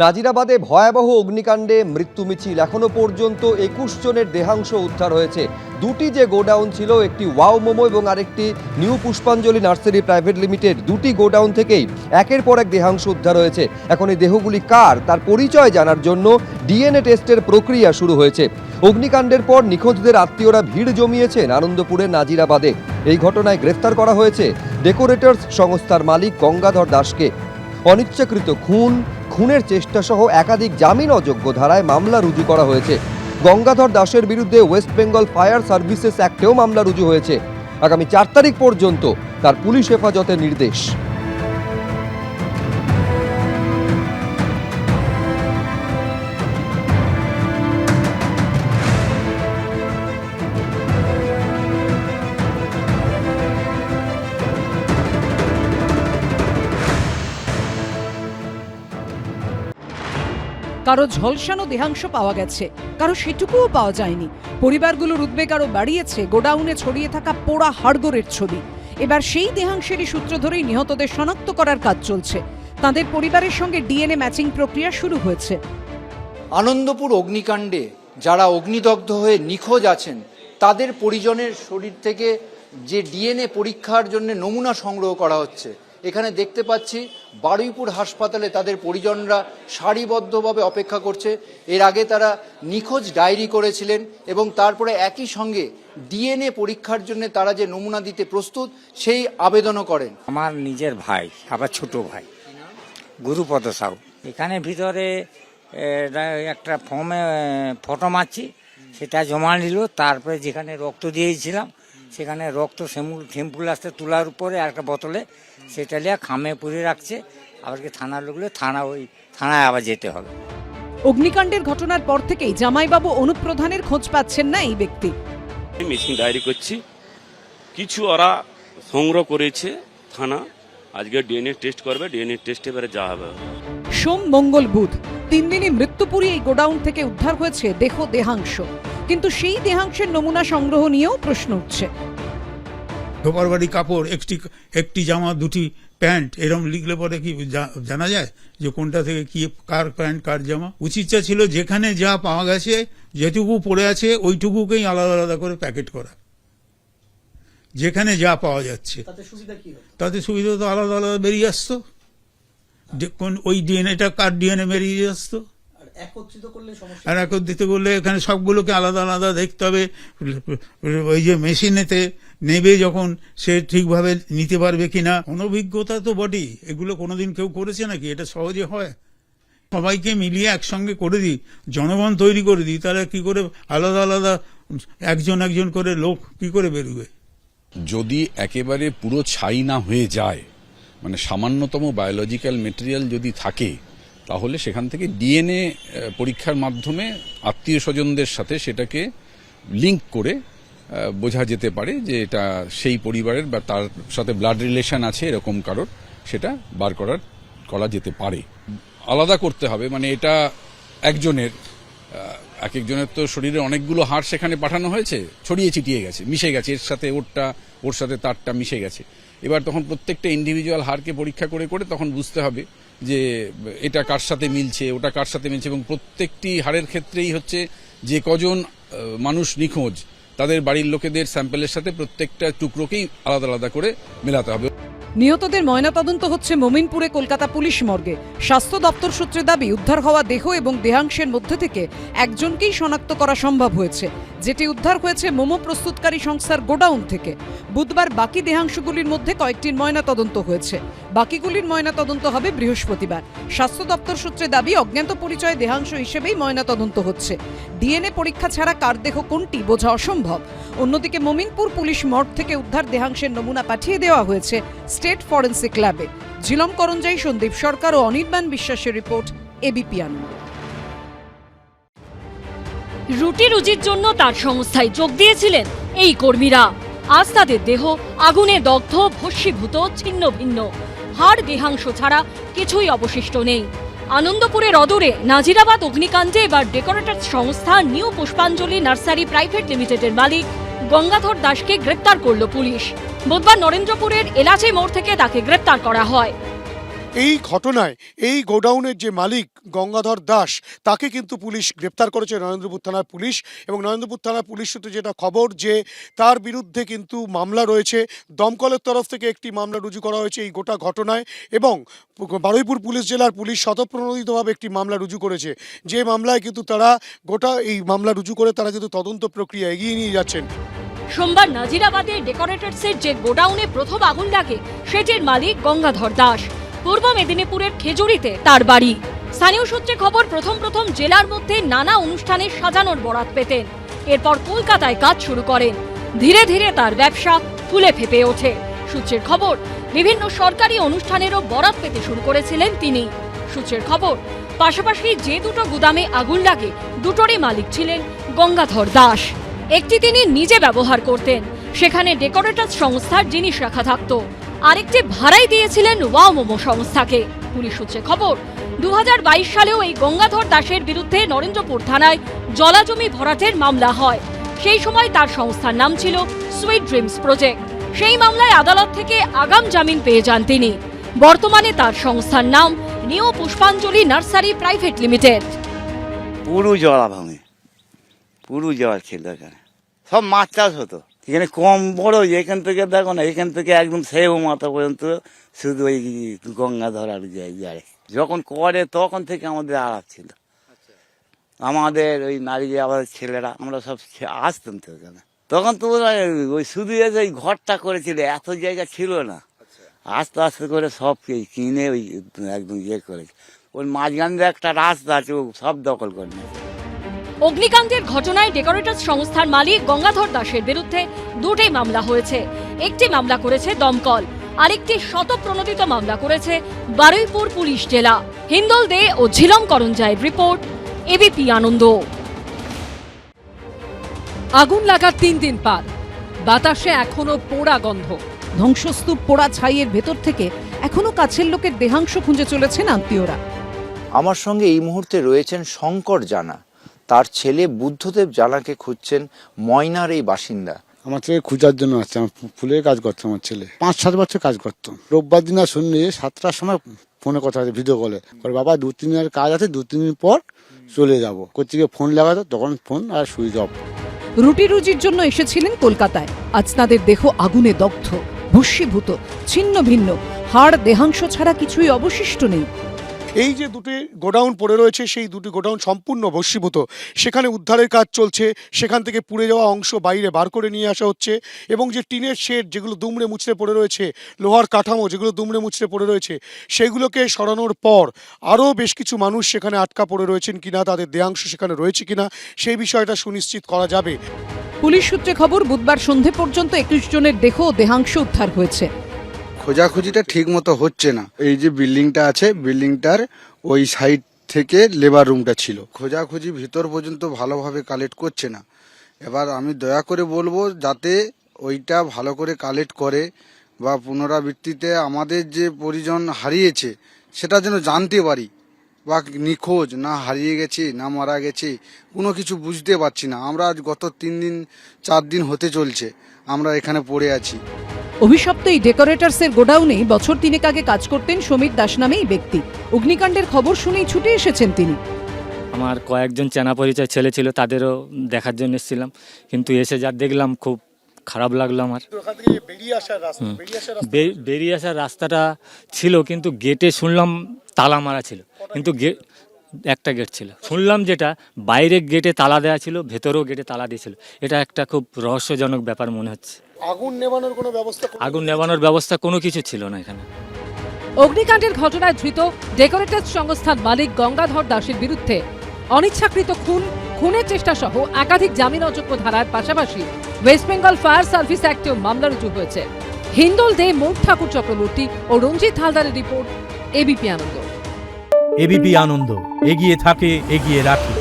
নাজিরাবাদে ভয়াবহ অগ্নিকাণ্ডে মৃত্যু মিছিল। এখনো পর্যন্ত 21 জনের দেহাংশ উদ্ধার হয়েছে। দুটি যে গোডাউন ছিল, একটি ওয়াও মোমো এবং আরেকটি নিউ পুষ্পাঞ্জলি নার্সারি প্রাইভেট লিমিটেড, দুটি গোডাউন থেকেই একের পর এক দেহাংশ উদ্ধার হয়েছে। এখন এই দেহগুলি কার, তার পরিচয় জানার জন্য ডিএনএ টেস্টের প্রক্রিয়া শুরু হয়েছে। অগ্নিকাণ্ডের পর নিখোঁজদের আত্মীয়রা ভিড় জমিয়েছেন আনন্দপুরের নাজিরাবাদে। এই ঘটনায় গ্রেফতার করা হয়েছে ডেকোরেটরস সংস্থার মালিক গঙ্গাধর দাসকে। অনিচ্ছাকৃত খুনের চেষ্টা সহ একাধিক জামিন অযোগ্য ধারায় মামলা রুজু করা হয়েছে। গঙ্গাধর দাসের বিরুদ্ধে ওয়েস্ট বেঙ্গল ফায়ার সার্ভিসেস অ্যাক্টেও মামলা রুজু হয়েছে। আগামী 4 তারিখ পর্যন্ত তার পুলিশ হেফাজতের নির্দেশ। কারো ঝলসানো দেহাংশ পাওয়া গেছে, কারো সেটুকুও পাওয়া যায়নি। পরিবারগুলোর উদ্বেগ আরো বাড়িয়েছে গোডাউনে ছড়িয়ে থাকা পোড়া হাড়গোড়ের ছবি। এবার সেই দেহাংশেরই সূত্র ধরেই নিহতদের শনাক্ত করার কাজ চলছে। তাদের পরিবারের সঙ্গে ডিএনএ ম্যাচিং প্রক্রিয়া শুরু হয়েছে। আনন্দপুর অগ্নিকাণ্ডে যারা অগ্নিদগ্ধ হয়ে নিখোঁজ আছেন তাদের পরিজনের শরীর থেকে যে ডিএনএ পরীক্ষার জন্য নমুনা সংগ্রহ করা হচ্ছে, এখানে দেখতে পাচ্ছি বারুইপুর হাসপাতালে তাদের পরিজনরা সারিবদ্ধভাবে অপেক্ষা করছে। এর আগে তারা নিখোঁজ ডায়েরি করেছিলেন এবং তারপরে একই সঙ্গে ডিএনএ পরীক্ষার জন্য তারা যে নমুনা দিতে প্রস্তুত সেই আবেদনও করেন। আমার নিজের ভাই, আবার ছোট ভাই গুরুপদ সাউ। এখানে ভিতরে একটা ফর্মে ফটো মারছি, সেটা জমা নিল। তারপরে যেখানে রক্ত দিয়েছিলাম সেখানে রক্ত স্যাম্পল আসতে তোলার উপরে একটা বোতলে সেটা নিয়ে খামে পুড়ে রাখছে। আবার কি থানার লোকগুলো থানায় আবার যেতে হবে। অগ্নিকাণ্ডের ঘটনার পর থেকেই জামাইবাবু অনুপ্রধানের খোঁজ পাচ্ছেন না এই ব্যক্তি। মিসিং ডায়েরি করছি, কিছু ওরা সংগ্রহ করেছে থানা, আজকে ডিএনএ টেস্ট করবে, ডিএনএ টেস্টে এবারে যা হবে। সোম, মঙ্গল, বুধ 3 দিনই মৃত্যুপুরী এই গোডাউন থেকে উদ্ধার হয়েছে দেহাংশ। কিন্তু সেই দেহাংশের নমুনা সংগ্রহ নিয়েও প্রশ্ন উঠছে। ধোপারবাড়ি কাপড়, একটি জামা, দুটি প্যান্ট, এরকম লিখলে পরে কি জানা যায় যে কোনটা থেকে কি, কার প্যান্ট কার জামা? উচিতটা ছিল যেখানে যা পাওয়া গেছে, যেটুকু পড়ে আছে ওইটুকুকেই আলাদা আলাদা করে প্যাকেট করা। যেখানে যা পাওয়া যাচ্ছে তাতে সুবিধা তো আলাদা আলাদা বেরিয়ে আসতো। ওই ডিএনএটা কার ডিএনএ বেরিয়ে আসতো। আর একত্রিত করলে এখানে সবগুলোকে আলাদা আলাদা দেখতে হবে। ওই যে মেশিনেতে নেবে যখন, সে ঠিকভাবে নিতে পারবে কিনা। অনভিজ্ঞতা তো বটেই, এগুলো কোনোদিন কেউ করেছে নাকি? এটা সহজে হয়? সবাইকে মিলিয়ে একসঙ্গে করে দিই, জনগণ তৈরি করে দিই, তাহলে কি করে আলাদা আলাদা একজন একজন করে লোক কি করে বেরোবে? যদি একেবারে পুরো ছাই না হয়ে যায়, মানে সামান্যতম বায়োলজিক্যাল মেটেরিয়াল যদি থাকে, তাহলে সেখান থেকে ডিএনএ পরীক্ষার মাধ্যমে আত্মীয় স্বজনদের সাথে সেটাকে লিঙ্ক করে বোঝা যেতে পারে যে এটা সেই পরিবারের বা তার সাথে ব্লাড রিলেশন আছে এরকম কারোর, সেটা বার করা যেতে পারে। আলাদা করতে হবে, মানে এটা একজনের, এক একজনের তো শরীরে অনেকগুলো হাড় সেখানে পাঠানো হয়েছে, ছড়িয়ে ছিটিয়ে গেছে, মিশে গেছে, এর সাথে ওর সাথে তারটা মিশে গেছে। এবার তখন প্রত্যেকটা ইন্ডিভিজুয়াল হাড়কে পরীক্ষা করে করে তখন বুঝতে হবে যে এটা কার সাথে মিলছে, ওটা কার সাথে মিলছে। এবং প্রত্যেকটি হাড়ের ক্ষেত্রেই হচ্ছে যে কজন মানুষ নিখোঁজ তাদের বাড়ির লোকেদের স্যাম্পেলের সাথে প্রত্যেকটা টুকরোকেই আলাদা আলাদা করে মেলাতে হবে। নিহতদের ময়নাতদন্ত হচ্ছে মোমিনপুরে কলকাতা পুলিশ মর্গে। স্বাস্থ্য দপ্তর সূত্রে দাবি, উদ্ধার হওয়া দেহ এবং দেহাংশের মধ্যে থেকে একজনকেই শনাক্ত করা সম্ভব হয়েছে, যেটি উদ্ধার হয়েছে মোমো প্রস্তুতকারী সংস্থার গোডাউন থেকে। বুধবার বাকি দেহাংশগুলির মধ্যে কয়েকটির ময়নাতদন্ত হয়েছে, বাকিগুলির ময়নাতদন্ত হবে বৃহস্পতিবার। স্বাস্থ্য দপ্তর সূত্রে দাবি, অজ্ঞাত পরিচয় দেহাংশ হিসেবেই ময়নাতদন্ত হচ্ছে। ডিএনএ পরীক্ষা ছাড়া কার দেহ কোনটি বোঝা অসম্ভব। অন্যদিকে মোমিনপুর পুলিশ মর্গ থেকে উদ্ধার দেহাংশের নমুনা পাঠিয়ে দেওয়া হয়েছে স্টেট ফরেন্সিক ল্যাবে। ঝিলম করঞ্জাই, সন্দীপ সরকার ও অনির্বাণ বিশ্বাসের রিপোর্ট, এবিপি আনন্দ। রুটি রুজির জন্য তার সংস্থায় যোগ দিয়েছিলেন এই কর্মীরা। আজ তাদের দেহ আগুনে দগ্ধ, ভস্মীভূত, ছিন্ন ভিন্ন। হাড় দেহাংশ ছাড়া কিছুই অবশিষ্ট নেই। আনন্দপুরের অদূরে নাজিরাবাদ অগ্নিকাণ্ডে এবার ডেকোরেটরস সংস্থা নিউ পুষ্পাঞ্জলি নার্সারি প্রাইভেট লিমিটেডের মালিক গঙ্গাধর দাসকে গ্রেপ্তার করল পুলিশ। বুধবার নরেন্দ্রপুরের এলাচি মোড় থেকে তাকে গ্রেপ্তার করা হয়। এই ঘটনায় এই গোডাউনের যে মালিক গঙ্গাধর দাস তাকে কিন্তু পুলিশ গ্রেপ্তার করেছে, নরেন্দ্রপুর থানার পুলিশ। এবং নরেন্দ্রপুর থানার পুলিশ সূত্রে যেটা খবর যে তার বিরুদ্ধে কিন্তু মামলা রয়েছে, দমকলের তরফ থেকে একটি মামলা রুজু করা হয়েছে এই গোটা ঘটনায়। এবং বারুইপুর পুলিশ জেলার পুলিশ স্বতঃপ্রণোদিতভাবে একটি মামলা রুজু করেছে, যে মামলায় কিন্তু তারা গোটা এই মামলা রুজু করে তারা কিন্তু তদন্ত প্রক্রিয়া এগিয়ে নিয়ে যাচ্ছেন। সোমবার নাজিরাবাদের ডেকোরেটরসের যে গোডাউনে প্রথম আগুন লাগে সেটির মালিক গঙ্গাধর দাস। পূর্ব মেদিনীপুরের খেজুরিতে তার বাড়ি। স্থানীয় সূত্রে খবর, প্রথম জেলার মধ্যে নানা অনুষ্ঠানে সাজানোর বরাত পেতেন। এরপর কলকাতায় কাজ শুরু করেন। ধীরে ধীরে তার ব্যবসা ফুলে ফেঁপে ওঠে। সূত্রের খবর, বিভিন্ন সরকারি অনুষ্ঠানেরও বরাত পেতে শুরু করেছিলেন তিনি। সূত্রের খবর, পাশাপাশি যে দুটো গুদামে আগুন লাগে দুটোরই মালিক ছিলেন গঙ্গাধর দাস। একটি তিনি নিজে ব্যবহার করতেন, সেখানে ডেকোরেটরস সংস্থার জিনিস রাখা থাকত। আরেকটি ভাড়াই দিয়েছিলেন ওয়াও মোমো সংস্থাকে। পুলিশ সূত্রে খবর, 2022 সালেও এই গঙ্গাধর দাসের বিরুদ্ধে নরেন্দ্রপুর থানায় জলাজমি ভরাটের মামলা হয়। সেই সময় তার সংস্থার নাম ছিল সুইট ড্রিমস প্রজেক্ট। সেই মামলায় আদালত থেকে আগাম জামিন পেয়ে যান তিনি। বর্তমানে তার সংস্থার নাম নিউ পুষ্পাঞ্জলি নার্সারি প্রাইভেট লিমিটেড। পুরো জলা ভাঙে, পুরো জল ছিল এখানে, সব মাছ চাষ হতো এখানে কম বড়। এখান থেকে দেখো না, এখান থেকে একদম সেও মাথা পর্যন্ত শুধু ওই গঙ্গাধর আর যায়। যখন করে তখন থেকে আমাদের আড়াপ ছিল। আমাদের ওই নারী আবার ছেলেরা আমরা সব আসতাম তো এখানে। তখন তো ওই শুধু এসে ওই ঘরটা করেছিল, এত জায়গা ছিল না। আস্তে আস্তে করে সব কিনে ওই একদম ইয়ে করেছে। ওই মাঝখানে একটা রাস্তা আছে, ও সব দখল করে নিয়েছে। অগ্নিকাণ্ডের ঘটনায় ডেকোরেটরস সংস্থার মালিক গঙ্গাধর দাসের বিরুদ্ধে দুটি মামলা হয়েছে। একটি মামলা করেছে দমকল, আরেকটি স্বতঃপ্রণোদিত মামলা করেছে বারুইপুর পুলিশ জেলা। হিন্দল দে ও ঝিলম করঞ্জায়ের রিপোর্ট, এবিপি আনন্দ। আগুন লাগার 3 দিন পার, বাতাসে এখনো পোড়া গন্ধ। ধ্বংসস্তূপ পোড়া ছাইয়ের ভেতর থেকে এখনো কাছের লোকের দেহাংশ খুঁজে চলেছেন আত্মীয়রা। আমার সঙ্গে এই মুহূর্তে রয়েছেন শঙ্কর জানা। তার ছেলে বুদ্ধদেব জানাকে খুঁজছেন ময়নার এই বাসিন্দা। আমার ছেলে খোঁজার জন্য আসছে। আমার ফুলের কাজ করতো আমার ছেলে, 5-7 বছর কাজ করতো। রোববার দিন আর শুনলে 7টার সময় ফোনে কথা আছে, ভিডিও কলে। বাবা 2-3 দিনের কাজ আছে, 2-3 দিন পর চলে যাবো। কোথেকে ফোন লাগাতো, তখন ফোন আর সুইচ অফ। রুটি রুজির জন্য এসেছিলেন কলকাতায়। আজ তাদের দেহ আগুনে দগ্ধ, ভস্মীভূত, ছিন্ন ভিন্ন। হাড় দেহাংশ ছাড়া কিছুই অবশিষ্ট নেই। এই যে দুটি গোডাউন পড়ে রয়েছে, সেই দুটি গোডাউন সম্পূর্ণ ভস্মীভূত। সেখানে উদ্ধারের কাজ চলছে, সেখান থেকে পুড়ে যাওয়া অংশ বাইরে বার করে নিয়ে আসা হচ্ছে। এবং যে টিনের শেড যেগুলো দুমড়ে মুচড়ে পড়ে রয়েছে, লোহার কাঠামো যেগুলো দুমড়ে মুচড়ে পড়ে রয়েছে, সেগুলোকে সরানোর পর আরও বেশ কিছু মানুষ সেখানে আটকা পড়ে রয়েছেন কিনা, তাদের দেহাংশ সেখানে রয়েছে কিনা, সেই বিষয়টা সুনিশ্চিত করা যাবে। পুলিশ সূত্রে খবর, বুধবার সন্ধে পর্যন্ত 21 জনের দেহ ও দেহাংশ উদ্ধার হয়েছে। খোঁজাখুঁজিটা ঠিক মতো হচ্ছে না। এই যে বিল্ডিংটা আছে, বিল্ডিংটার ওই সাইড থেকে লেবার রুমটা ছিল। খোঁজাখুঁজি ভিতর পর্যন্ত ভালোভাবে কালেক্ট করছে না। এবার আমি দয়া করে বলবো যাতে ওইটা ভালো করে কালেক্ট করে, বা পুনরাবৃত্তিতে আমাদের যে পরিজন হারিয়েছে সেটা যেন জানতে পারি, বা নিখোঁজ না হারিয়ে গেছে না মারা গেছে কোনো কিছু বুঝতে পারছি না। আমরা আজ গত 3-4 দিন হতে চলছে আমরা এখানে পড়ে আছি। অভিশপ্ত এই ডেকোরেটরসের গোডাউনে বছর 3 আগে কাজ করতেন সমীর দাস নামে এই ব্যক্তি। অগ্নিকাণ্ডের খবর শুনেই ছুটে এসেছেন তিনি। আমার কয়েকজন চেনা পরিচয় ছেলে ছিল, তাদেরও দেখার জন্য এসেছিলাম, কিন্তু এসে যা দেখলাম খুব খারাপ লাগলো আমার। বেরিয়ে আসার রাস্তাটা ছিল, কিন্তু গেটে শুনলাম তালা মারা ছিল, কিন্তু একটা গেট ছিল। শুনলাম যেটা বাইরে গেটে তালা দেওয়া ছিল, ভেতরেও গেটে তালা দিয়েছিল। এটা একটা খুব রহস্যজনক ব্যাপার মনে হচ্ছে। আগুন নেভানোর কোনো ব্যবস্থা? আগুন নেভানোর ব্যবস্থা কোনো কিছু ছিল না এখানে। অগ্নিকাণ্ডের ঘটনায় ধৃত ডেকোরেটরস সংস্থার মালিক গঙ্গাধর দাসের বিরুদ্ধে অনিচ্ছাকৃত খুন, খুনের চেষ্টা সহ একাধিক জামিন অযোগ্য ধারার পাশাপাশি ওয়েস্ট বেঙ্গল ফায়ার সার্ভিস অ্যাক্টেও মামলা রুজু হয়েছে। হিন্দল দে, মোট ঠাকুর চক্রবর্তী ও রঞ্জিত হালদারের রিপোর্ট, এবিপি আনন্দ। এবিপি আনন্দ, এগিয়ে থাকে, এগিয়ে রাখে।